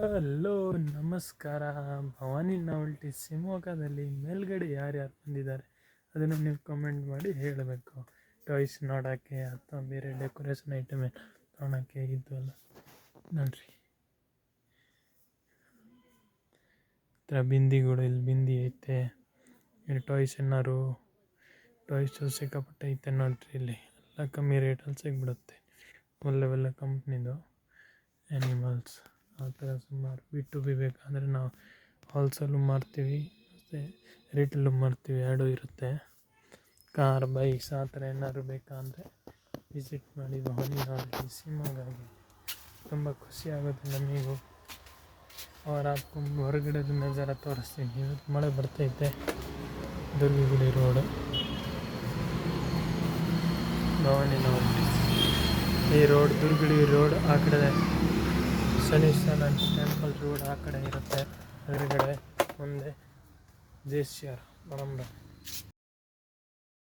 Hello ನಮಸ್ಕಾರ. ಭವಾನಿ ನಾವಲ್ಟಿ ಶಿವಮೊಗ್ಗದಲ್ಲಿ ಮೇಲ್ಗಡೆ ಯಾರ್ಯಾರು ಬಂದಿದ್ದಾರೆ ಅದನ್ನು ನೀವು ಕಮೆಂಟ್ ಮಾಡಿ ಹೇಳಬೇಕು. ಟಾಯ್ಸ್ ನೋಡೋಕ್ಕೆ ಅಥವಾ ಬೇರೆ ಡೆಕೋರೇಷನ್ ಐಟಮ್ ತೊಗೊಳಕ್ಕೆ ಇದ್ವಲ್ಲ ನೋಡ್ರಿ. ಥರ ಬಿಂದಿಗಳು, ಇಲ್ಲಿ ಬಿಂದಿ ಐತೆ. ಇಲ್ಲಿ ಟಾಯ್ಸ್ ಏನಾರು ಟಾಯ್ಸು ಸಿಕ್ಕಾಪಟ್ಟೆ ಐತೆ ನೋಡ್ರಿ. ಇಲ್ಲಿ ಎಲ್ಲ ಕಮ್ಮಿ ರೇಟಲ್ಲಿ ಸಿಗ್ಬಿಡುತ್ತೆ. ಒಳ್ಳೆ ಕಂಪ್ನಿದು ಆ್ಯನಿಮಲ್ಸ್ ಆ ಥರ ಸುಮಾರು ಬಿಟ್ಟು ಬೇಕಾದರೆ ನಾವು ಹೋಲ್ಸೇಲು ಮಾರ್ತೀವಿ ಮತ್ತು ರಿಟೇಲು ಮಾರ್ತೀವಿ, ಎರಡೂ ಇರುತ್ತೆ. ಕಾರ್, ಬೈಕ್ಸ್ ಆ ಥರ ಏನಾದ್ರು ಬೇಕಂದರೆ ವಿಸಿಟ್ ಮಾಡಿ ಭವಾನಿ ನಾವಲ್ಟಿ ಶಿವಮೊಗ್ಗಗೆ. ತುಂಬ ಖುಷಿ ಆಗುತ್ತೆ ನಮಗೂ. ಅವರ ಹೊರಗಡೆದು ನಜಾರ ತೋರಿಸ್ತೀನಿ. ಇವತ್ತು ಮಳೆ ಬರ್ತೈತೆ. ದುರ್ಗಗುಡಿ ರೋಡು, ಭವಾನಿ ನಾವಲ್ಟಿ ಈ ರೋಡ್, ದುರ್ಗಗುಡಿ ರೋಡ್ ಆ ಕಡೆ ಶನೀಶ್ವರ ಟೆಂಪಲ್ ರೋಡ್ ಆ ಕಡೆ ಇರುತ್ತೆ. ಎದುರುಗಡೆ ಮುಂದೆ JCR ಬರಂಬ